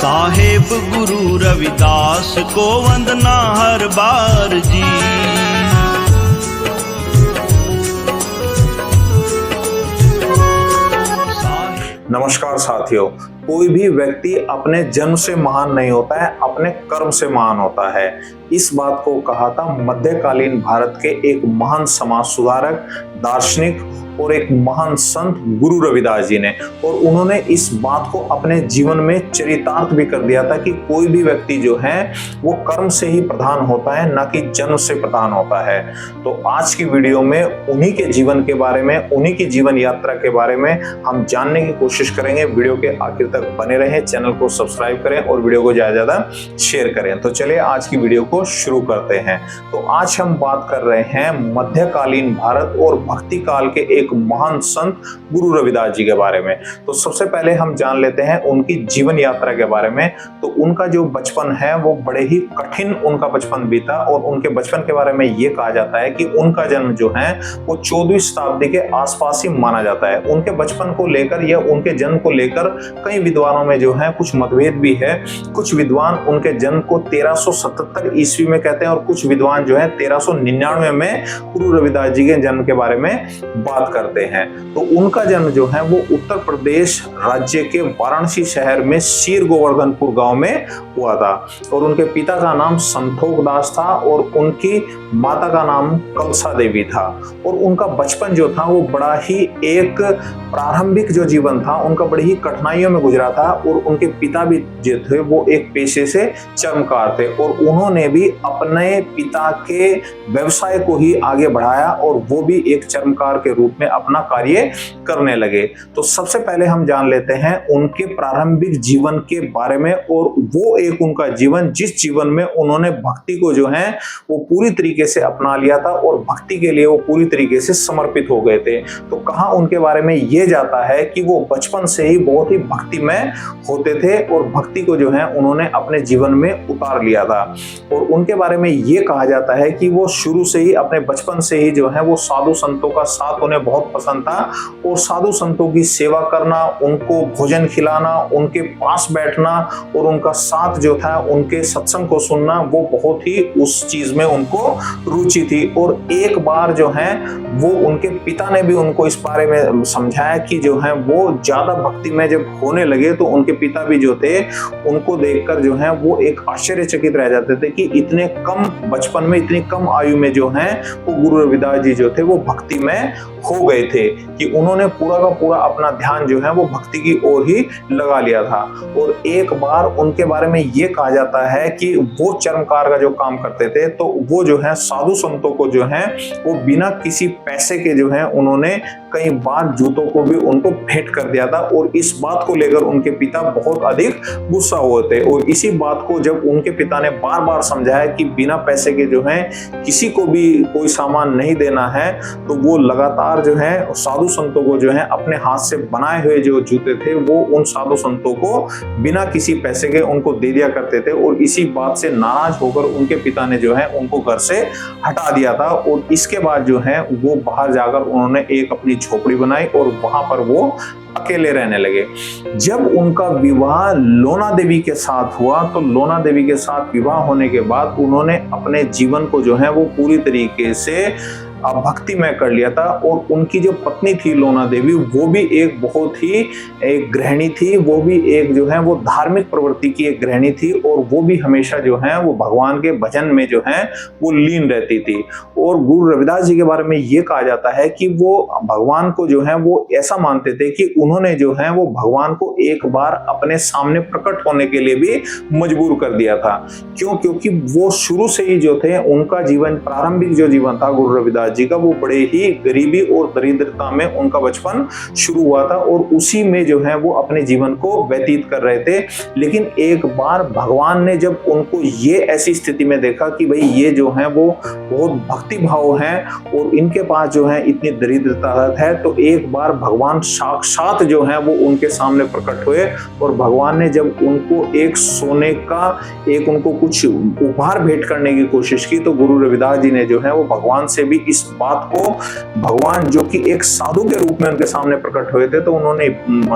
साहेब गुरु रविदास को वंदना हर बार जी। नमस्कार साथियों, कोई भी व्यक्ति अपने जन्म से महान नहीं होता है, अपने कर्म से महान होता है। इस बात को कहा था मध्यकालीन भारत के एक महान समाज सुधारक, दार्शनिक और एक महान संत गुरु रविदास जी ने। और उन्होंने इस बात को अपने जीवन में चरितार्थ भी कर दिया था कि कोई भी व्यक्ति जो है वो कर्म से ही प्रधान होता है, ना कि जन्म से प्रधान होता है। तो आज की वीडियो में उन्हीं के जीवन के बारे में, उन्हीं की जीवन यात्रा के बारे में हम जानने की कोशिश करेंगे। वीडियो के आखिर तक बने रहें, चैनल को सब्सक्राइब करें और वीडियो को ज्यादा ज्यादा शेयर करें। तो चलिए आज की वीडियो को शुरू करते हैं। तो आज हम बात कर रहे हैं मध्यकालीन भारत और भक्ति काल के एक महान संत गुरु रविदास जी के बारे में। तो सबसे पहले हम जान लेते हैं उनकी जीवन यात्रा के बारे में। तो उनका जो बचपन है वो बड़े ही कठिन उनका बचपन बीता। और उनके बचपन के बारे में ये कहा जाता है कि उनका जन्म जो है वो 14वीं शताब्दी के आसपास ही माना जाता है। उनके बचपन को लेकर या उनके जन्म को लेकर कई विद्वानों में जो है कुछ मतभेद भी है। कुछ विद्वान उनके जन्म को 1377 ईस्वी में कहते हैं और कुछ विद्वान जो है 1399 में गुरु रविदास जी के जन्म के बारे में बात करते हैं। तो उनका जन्म जो है वो उत्तर प्रदेश राज्य के वाराणसी शहर में शीर गोवर्धनपुर गांव में हुआ था। और उनके पिता का नाम संतोख दास था और उनकी माता का नाम कलसा देवी था। और उनका बचपन जो था वो बड़ा ही एक प्रारंभिक जो जीवन था उनका बड़ी ही कठिनाइयों में गुजरा था। और उनके पिता भी जो थे वो एक पेशे से चर्मकार थे और उन्होंने भी अपने पिता के व्यवसाय को ही आगे बढ़ाया और वो भी एक चर्मकार के रूप में अपना कार्य करने लगे। तो सबसे पहले हम जान लेते हैं उनके प्रारंभिक जीवन के बारे में। और वो एक उनका जीवन जिस जीवन में उन्होंने भक्ति को जो है वो पूरी तरीके से अपना लिया था और भक्ति के लिए वो पूरी तरीके से समर्पित हो गए थे। तो कहाँ उनके बारे में ये जाता है कि वो बचपन से ही बहुत ही भक्तिमय होते थे और भक्ति को जो है उन्होंने अपने जीवन में उतार लिया था। और उनके बारे में ये कहा जाता है कि वो शुरू से ही अपने बचपन से ही जो है वो साधु संतों का साथ उन्हें बहुत पसंद था। और साधु संतों की सेवा करना, उनको भोजन खिलाना, उनके पास बैठना और उनका साथ जो था उनके सत्संग को सुनना, वो बहुत ही उस चीज में उनको रुचि थी। और एक बार जो है वो उनके पिता ने भी उनको इस बारे में समझाया कि जो है वो ज्यादा भक्ति में जब होने लगे तो उनके पिता भी जो थे उनको देखकर जो है वो एक आश्चर्यचकित रह जाते थे कि इतने कम बचपन में, इतनी कम आयु में जो है वो गुरु रविदास जी जो थे वो भक्ति में हो गए थे कि उन्होंने पूरा का पूरा अपना ध्यान जो है वो भक्ति की ओर ही लगा लिया था। और एक बार उनके बारे में ये कहा जाता है कि वो चर्मकार का जो काम करते थे तो वो जो है साधु संतों को जो है वो बिना किसी पैसे के जो है उन्होंने कई बार जूतों को भी उनको भेंट कर दिया था। और इस बात को लेकर उनके पिता बहुत अधिक गुस्सा हुए थे। और इसी बात को जब उनके पिता ने बार बार समझाया कि बिना पैसे के जो है किसी को भी कोई सामान नहीं देना है, तो वो लगातार जो है साधु संतों को जो है अपने हाथ से बनाए हुए जो जूते थे वो उन साधु संतों को बिना किसी पैसे के उनको दे दिया करते थे। और इसी बात से नाराज होकर उनके पिता ने जो है उनको घर से हटा दिया था। और इसके बाद जो है वो बाहर जाकर उन्होंने एक अपनी झोपड़ी बनाई और वहां पर वो अकेले रहने लगे। जब उनका विवाह लोना देवी के साथ हुआ तो लोना देवी के साथ विवाह होने के बाद उन्होंने अपने जीवन को जो है वो पूरी तरीके से भक्ति में कर लिया था। और उनकी जो पत्नी थी लोना देवी वो भी एक बहुत ही एक गृहिणी थी, वो भी एक जो है वो धार्मिक प्रवृत्ति की एक गृहिणी थी और वो भी हमेशा जो है वो भगवान के भजन में जो है वो लीन रहती थी। और गुरु रविदास जी के बारे में ये कहा जाता है कि वो भगवान को जो है वो ऐसा मानते थे कि उन्होंने जो है वो भगवान को एक बार अपने सामने प्रकट होने के लिए भी मजबूर कर दिया था। क्योंकि वो शुरू से ही जो थे उनका जीवन, प्रारंभिक जो जीवन था गुरु रविदास जी का, वो बड़े ही गरीबी और दरिद्रता में उनका बचपन शुरू हुआ था और उसी में जो है वो अपने जीवन को व्यतीत कर रहे थे। लेकिन एक बार भगवान ने जब उनको ये ऐसी स्थिति में देखा कि भाई ये जो है वो बहुत भक्ति भाव है और इनके पास जो है इतनी दरिद्रता है, तो एक बार भगवान साक्षात जो है वो उनके सामने प्रकट हुए। और भगवान ने जब उनको एक सोने का एक उनको कुछ उपहार भेंट करने की कोशिश की तो गुरु रविदास जी ने जो है वो भगवान से भी इस इस बात को भगवान जो कि एक साधु के रूप में उनके सामने प्रकट हुए थे, तो उन्होंने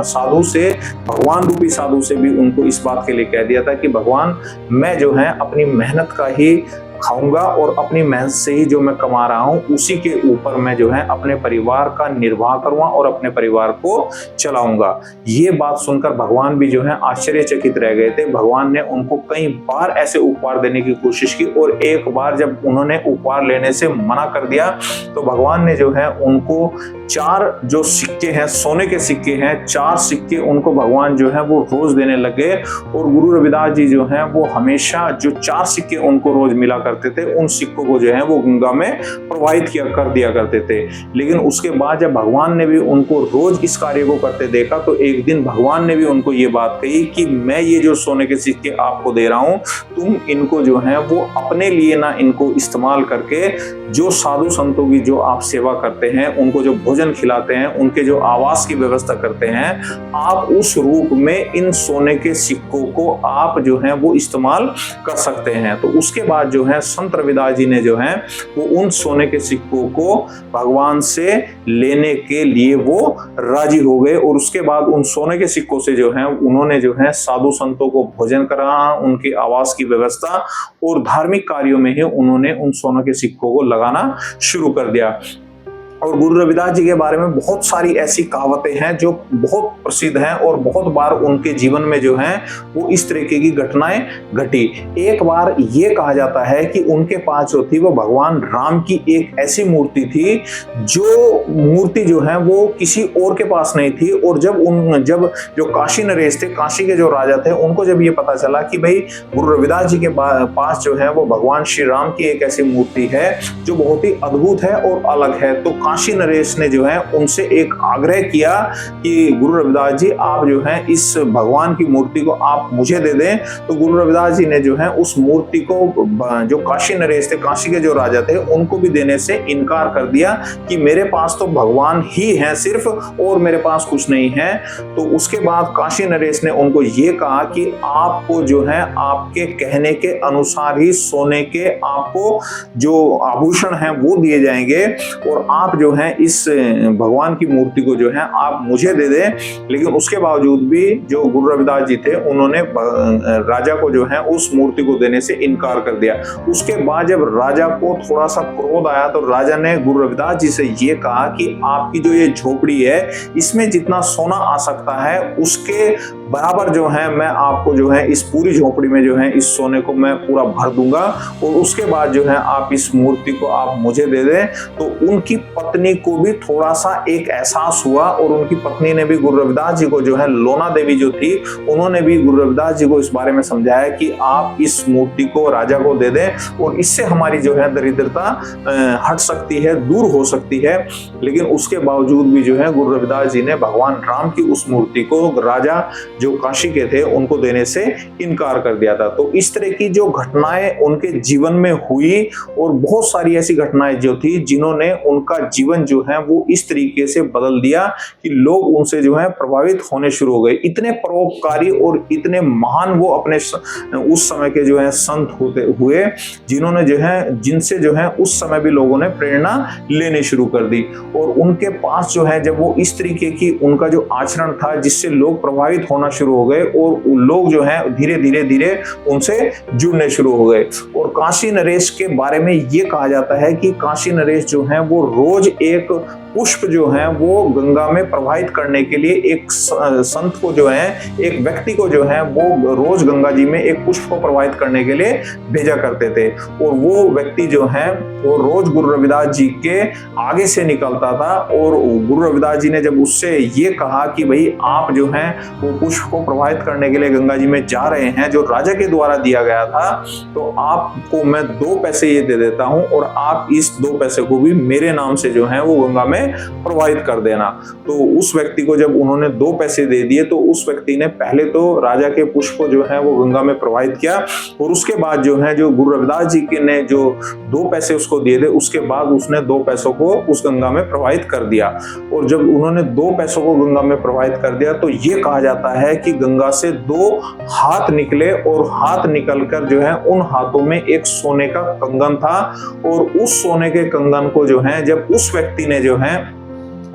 साधु से, भगवान रूपी साधु से भी उनको इस बात के लिए कह दिया था कि भगवान, मैं जो है अपनी मेहनत का ही खाऊंगा और अपनी मेहनत से ही जो मैं कमा रहा हूं उसी के ऊपर मैं जो है अपने परिवार का निर्वाह करूंगा और अपने परिवार को चलाऊंगा। ये बात सुनकर भगवान भी जो है आश्चर्यचकित रह गए थे। भगवान ने उनको कई बार ऐसे उपहार देने की कोशिश की और एक बार जब उन्होंने उपहार लेने से मना कर दिया तो भगवान ने जो है उनको 4 जो सिक्के हैं, सोने के सिक्के हैं, 4 सिक्के उनको भगवान जो है वो रोज देने लगे। और गुरु रविदास जी जो हैं वो हमेशा जो 4 सिक्के उनको रोज मिला करते थे, उन सिक्कों को जो है वो गंगा में प्रवाहित कर दिया करते थे। लेकिन उसके बाद जब भगवान ने भी उनको रोज इस कार्य को करते देखा तो एक दिन भगवान ने भी उनको ये बात कही कि मैं ये जो सोने के सिक्के आपको दे रहा हूं, तुम इनको जो है वो अपने लिए ना इनको इस्तेमाल करके जो साधु संतों की जो आप सेवा करते हैं, उनको जो भोजन खिलाते हैं, उनके जो आवास की व्यवस्था करते हैं, आप उस रूप में इन सोने के सिक्कों को आप जो है वो इस्तेमाल कर सकते हैं। तो उसके बाद जो है संत रविदास जी ने जो है वो उन सोने के सिक्कों को भगवान से लेने के लिए वो राजी हो गए। और उसके बाद उन सोने के सिक्कों से जो है उन्होंने जो है साधु संतों को भोजन कराना, उनके आवास की व्यवस्था और धार्मिक कार्यों में ही उन्होंने उन सोने के सिक्कों को लगाना शुरू कर दिया। और गुरु रविदास जी के बारे में बहुत सारी ऐसी कहावतें हैं जो बहुत प्रसिद्ध हैं और बहुत बार उनके जीवन में जो है वो इस तरीके की घटनाएं घटी। एक बार ये कहा जाता है कि उनके पास जो थी वो भगवान राम की एक ऐसी मूर्ति थी जो मूर्ति जो है वो किसी और के पास नहीं थी। और जब जो काशी नरेश थे, काशी के जो राजा थे, उनको जब ये पता चला कि भाई गुरु रविदास जी के पास जो है वो भगवान श्री राम की एक ऐसी मूर्ति है जो बहुत ही अद्भुत है और अलग है, तो काशी नरेश ने जो है उनसे एक आग्रह किया कि गुरु रविदास जी आप जो है इस भगवान की मूर्ति को आप मुझे दे दें। तो गुरु रविदास जी ने जो है उस मूर्ति को जो काशी नरेश थे, काशी के जो राजा थे, उनको भी देने से इनकार कर दिया कि मेरे पास तो भगवान ही है सिर्फ और मेरे पास कुछ नहीं है। तो उसके बाद काशी नरेश ने उनको ये कहा कि आपको जो है आपके कहने के अनुसार ही सोने के आपको जो आभूषण हैं वो दिए जाएंगे और आप जो है इस भगवान की मूर्ति को जो है आप मुझे दे दें। लेकिन उसके बावजूद भी जो गुरु रविदास जी थे उन्होंने राजा को जो है उस मूर्ति को देने से इनकार कर दिया। उसके बाद जब राजा को थोड़ा सा क्रोध आया तो राजा ने गुरु रविदास जी से ये कहा कि आपकी जो ये झोपड़ी है इसमें जितना सोना आ सकता है उसके बराबर जो है मैं आपको जो है इस पूरी झोपड़ी में जो है इस सोने को मैं पूरा भर दूंगा और उसके बाद जो है आप इस मूर्ति को आप मुझे दे दें। तो उनकी पत्नी को भी थोड़ा सा एक एहसास हुआ और उनकी पत्नी ने भी गुरु रविदास जी को जो है, लोना देवी जो थी, उन्होंने भी गुरु रविदास जी को इस बारे में समझाया कि आप इस मूर्ति को राजा को दे दें और इससे हमारी जो है दरिद्रता हट सकती है, दूर हो सकती है। लेकिन उसके बावजूद भी जो है गुरु रविदास जी ने भगवान राम की उस मूर्ति को राजा जो काशी के थे उनको देने से इनकार कर दिया था। तो इस तरह की जो घटनाएं उनके जीवन में हुई और बहुत सारी ऐसी घटनाएं जो थी जिन्होंने उनका जीवन जो है वो इस तरीके से बदल दिया कि लोग उनसे जो है प्रभावित होने शुरू हो गए। इतने परोपकारी और इतने महान वो अपने उस समय के जो है संत होते हुए जिन्होंने जो है, जिनसे जो है उस समय भी लोगों ने प्रेरणा लेने शुरू कर दी। और उनके पास जो है जब वो इस तरीके की उनका जो आचरण था जिससे लोग प्रभावित होना शुरू हो गए और लोग जो है धीरे धीरे उनसे जुड़ने शुरू हो गए। और काशी नरेश के बारे में ये कहा जाता है कि काशी नरेश जो है वो रोज एक पुष्प जो है वो गंगा में प्रवाहित करने के लिए एक संत को जो है, एक व्यक्ति को जो है वो रोज गंगा जी में एक पुष्प को प्रवाहित करने के लिए भेजा करते थे। और वो व्यक्ति जो है वो रोज गुरु रविदास जी के आगे से निकलता था और गुरु रविदास जी ने जब उससे ये कहा कि भाई आप जो है वो पुष्प को प्रवाहित करने के लिए गंगा जी में जा रहे हैं जो राजा के द्वारा दिया गया था, तो आपको मैं 2 पैसे ये दे देता हूं और आप इस 2 पैसे को भी मेरे नाम से जो है वो गंगा में में प्रवाहित कर देना। तो उस व्यक्ति को जब उन्होंने 2 पैसे दे दिए तो उस व्यक्ति ने पहले तो राजा के पुष्प को जो है वो गंगा में प्रवाहित किया, और उसके बाद जो है जो गुरु रविदास जी के ने जो 2 पैसे उसको दिए थे, उसके बाद उसने 2 पैसों को उस गंगा में प्रवाहित कर दिया। और जब उन्होंने 2 पैसों को गंगा में प्रवाहित कर दिया तो ये कहा जाता है कि गंगा से 2 हाथ निकले, और हाथ निकलकर जो है उन हाथों में एक सोने का कंगन था, और उस सोने के कंगन को जो है जब उस व्यक्ति ने जो है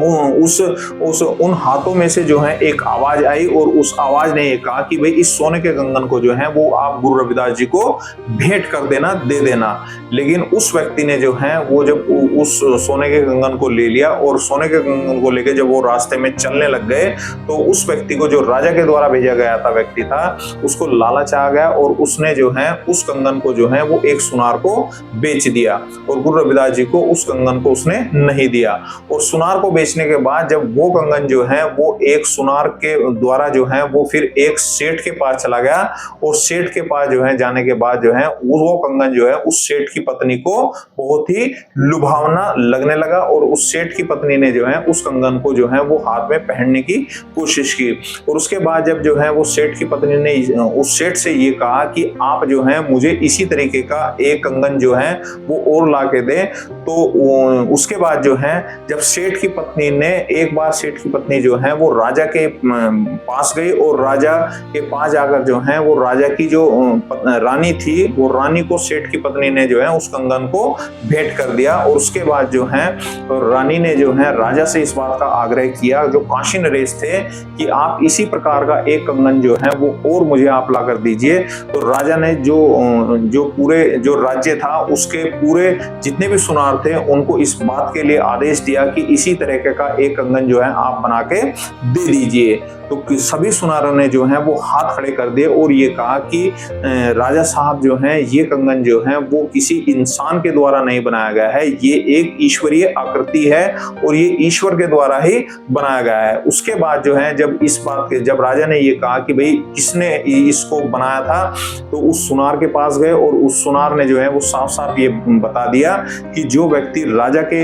उन हाथों में से जो है एक आवाज आई, और उस आवाज ने ये कहा कि भाई इस सोने के कंगन को जो है वो आप गुरु रविदास जी को भेंट कर देना, दे देना। लेकिन उस व्यक्ति ने जो है वो जब उस सोने के कंगन को ले लिया, और सोने के कंगन को लेकर जब वो रास्ते में चलने लग गए तो उस व्यक्ति को, जो राजा के द्वारा भेजा गया था व्यक्ति था, उसको लालच आ गया, और उसने जो है उस कंगन को जो है वो एक सुनार को बेच दिया, और गुरु रविदास जी को उस कंगन को उसने नहीं दिया। और सुनार को बेचने के बाद जब वो कंगन जो है वो एक सुनार के द्वारा जो है वो फिर एक सेठ के पास चला गया, और सेठ के पास जो है जाने के बाद जो है वो कंगन जो है उस सेठ की पत्नी को बहुत ही लुभावना लगने लगा, और उस सेठ की पत्नी ने जो है उस कंगन को जो है वो हाथ में पहनने की कोशिश की। और उसके बाद जब जो है वो सेठ की पत्नी ने उस सेठ से ये कहा कि आप जो है मुझे इसी तरीके का एक कंगन जो है वो और ला के दें, तो उसके बाद जो है जब सेठ की पत्नी ने एक बार, सेठ की पत्नी जो है वो राजा के पास गई, और राजा के पास जाकर जो है वो राजा की जो रानी थी, वो रानी को सेठ की पत्नी ने जो है उस कंगन को भेंट कर दिया। और उसके बाद जो है रानी ने जो है राजा से इस बात का आग्रह किया, जो काशी नरेश थे, कि आप इसी प्रकार का एक कंगन जो है वो और मुझे आप ला कर दीजिए। तो राजा ने जो पूरे जो राज्य था उसके पूरे जितने भी सुनार थे उनको इस बात के लिए आदेश दिया कि इसी तरह का एक कंगन जो है आप बना के दे दीजिए। तो सभी सुनारों ने जो है वो हाथ खड़े कर दिए, और ये कहा कि राजा साहब जो हैं ये कंगन जो है वो किसी इंसान के द्वारा नहीं बनाया गया है, ये एक ईश्वरीय आकृति है, और ये ईश्वर के द्वारा ही बनाया गया है। उसके बाद जो है जब राजा ने ये कहा कि भाई किसने इसको बनाया था, तो उस सुनार के पास गए, और उस सुनार ने जो है वो साफ साफ ये बता दिया कि जो व्यक्ति राजा के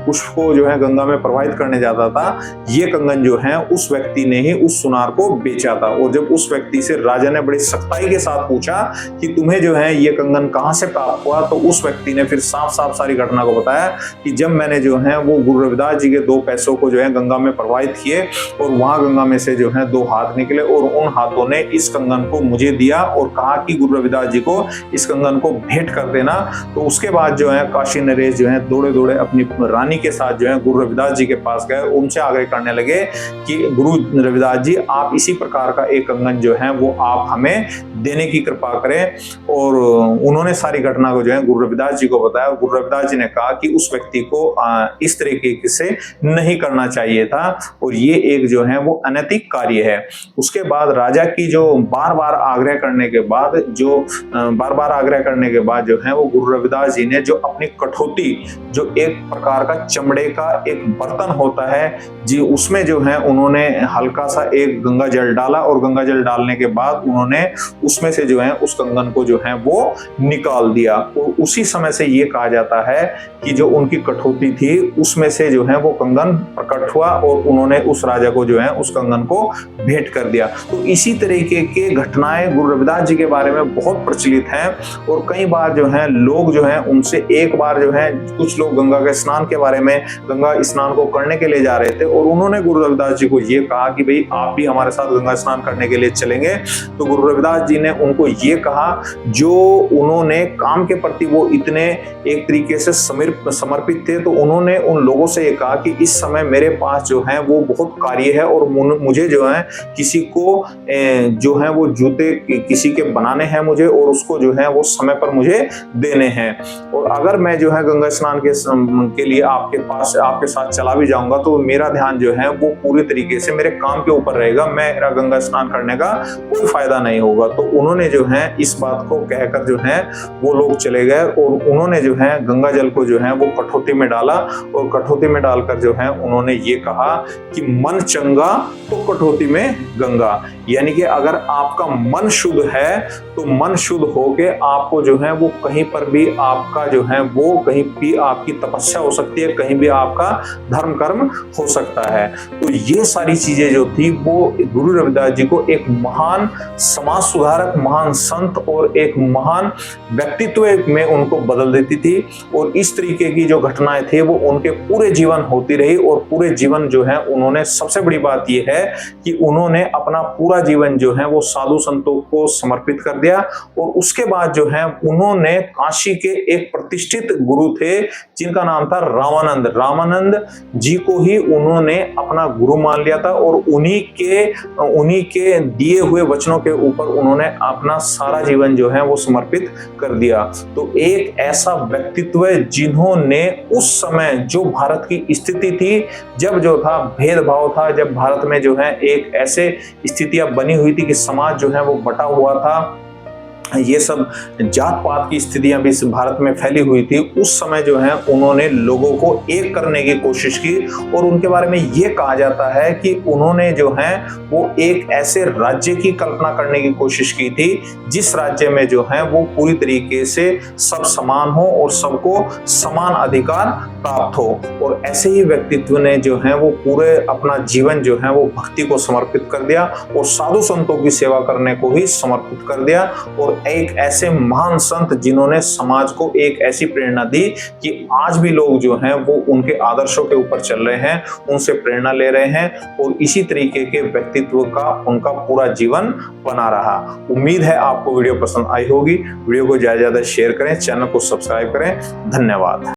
पुष्प को जो है गंगा में प्रवाहित करने जाता था, ये कंगन जो है उस व्यक्ति ने ही उस सुनार को बेचा था। और जब उस व्यक्ति से राजा ने बड़ी सख्ताई के साथ पूछा कि तुम्हें जो है ये कंगन कहां से प्राप्त हुआ, तो उस व्यक्ति ने फिर साफ साफ सारी घटना को बताया कि जब मैंने जो है वो गुरु रविदास जी के 2 पैसों को जो है गंगा में प्रवाहित किए, और वहां गंगा में से जो है 2 हाथ निकले, और उन हाथों ने इस कंगन को मुझे दिया और कहा कि गुरु रविदास जी को इस कंगन को भेंट कर देना। तो उसके बाद जो है काशी नरेश जो है दौड़े दौड़े अपनी रानी के साथ जो है गुरु रविदास जी के पास गए, उनसे आग्रह करने लगे कि गुरु रविदास जी आप इसी प्रकार का एक कंगन जो है वो आप हमें देने की कृपा करें। और उन्होंने सारी घटना को जो है गुरु रविदास जी को बताया, और गुरु रविदास जी ने कहा कि उस व्यक्ति को इस तरीके से नहीं करना चाहिए था, और ये एक जो है वो अनैतिक कार्य है। उसके बाद राजा की जो बार बार आग्रह करने के बाद जो है वो गुरु रविदास जी ने जो अपनी कठौती, जो एक प्रकार का चमड़े का एक बर्तन होता है जी, उसमें जो है उन्होंने हल्का सा एक गंगा जल डाला, और गंगा जल डालने के बाद उन्होंने उसमें से जो है उस कंगन को जो है वो निकाल दिया। और उसी समय से ये कहा जाता है कि जो उनकी कठौती थी उसमें से जो है वो कंगन प्रकट हुआ, और उन्होंने उस राजा को जो है उस कंगन को भेंट कर दिया। तो इसी तरीके के घटनाएं गुरु रविदास जी के बारे में बहुत प्रचलित हैं, और कई बार जो है लोग जो है उनसे एक बार जो है कुछ लोग गंगा के स्नान के बारे में, गंगा स्नान को करने के लिए जा रहे थे, और उन्होंने गुरु रविदास जी को ये कहा कि भाई आप भी हमारे साथ गंगा स्नान करने के लिए चलेंगे। तो गुरु रविदास जी ने उनको ये कहा, जो उन्होंने काम के प्रति वो इतने एक तरीके से समर्पित थे, तो उन्होंने उन लोगों से ये कहा कि इस समय मेरे पास जो है वो बहुत कार्य है, और मुझे जो है किसी को जो है वो जूते किसी के बनाने हैं मुझे, और उसको जो है वो समय पर मुझे देने हैं। और अगर मैं जो है गंगा स्नान के लिए आपके साथ चला भी जाऊंगा, तो मेरा ध्यान जो है वो पूरी तरीके से मेरे काम के ऊपर रहेगा, मेरा गंगा स्नान करने का कोई फायदा नहीं होगा। तो उन्होंने जो है इस बात को कहकर जो है वो लोग चले गए और उन्होंने जो है गंगा जल को जो है वो कठौती में डाला और कठौती में डालकर जो है उन्होंने ये कहा कि मन चंगा तो कठौती में गंगा। यानी कि अगर आपका मन शुद्ध है तो मन शुद्ध होके आपको जो है वो कहीं पर भी आपका जो है वो कहीं भी आपकी तपस्या हो सकती है, कहीं भी आपका धर्म कर्म हो सकता है। तो ये सारी चीजें जो थी वो गुरु रविदास जी को एक महान समाज सुधारक, महान संत और एक महान व्यक्तित्व में उनको बदल देती थी। और इस तरीके की जो घटनाएं थी वो उनके पूरे जीवन होती रही और पूरे जीवन जो है उन्होंने, सबसे बड़ी बात ये है कि उन्होंने अपना पूरा जीवन जो है वो साधु संतों को समर्पित कर दिया। और उसके बाद जो है उन्होंने काशी के एक प्रतिष्ठित गुरु थे जिनका नाम था रामानंद। रामानंद जी को ही उन्होंने अपना गुरु मान लिया था और उन्हीं के दिए हुए वचनों के ऊपर उन्होंने अपना सारा जीवन जो है वो समर्पित कर दिया। तो एक ऐसा व्यक्तित्व है जिन्होंने उस समय जो भारत की स्थिति थी, जब जो था भेदभाव था, जब भारत में जो है एक ऐसे स्थितियां बनी हुई थी कि समाज जो है वो बटा हुआ था, ये सब जात पात की स्थितियां भी भारत में फैली हुई थी, उस समय जो है उन्होंने लोगों को एक करने की कोशिश की। और उनके बारे में ये कहा जाता है कि उन्होंने जो है वो एक ऐसे राज्य की कल्पना करने की कोशिश की थी जिस राज्य में जो है वो पूरी तरीके से सब समान हो और सबको समान अधिकार प्राप्त हो। और ऐसे ही व्यक्तित्व ने जो है वो पूरे अपना जीवन जो है वो भक्ति को समर्पित कर दिया और साधु संतों की सेवा करने को ही समर्पित कर दिया। और एक ऐसे महान संत जिन्होंने समाज को एक ऐसी प्रेरणा दी कि आज भी लोग जो हैं वो उनके आदर्शों के ऊपर चल रहे हैं, उनसे प्रेरणा ले रहे हैं और इसी तरीके के व्यक्तित्व का उनका पूरा जीवन बना रहा। उम्मीद है आपको वीडियो पसंद आई होगी। वीडियो को ज्यादा से ज्यादा शेयर करें, चैनल को सब्सक्राइब करें। धन्यवाद।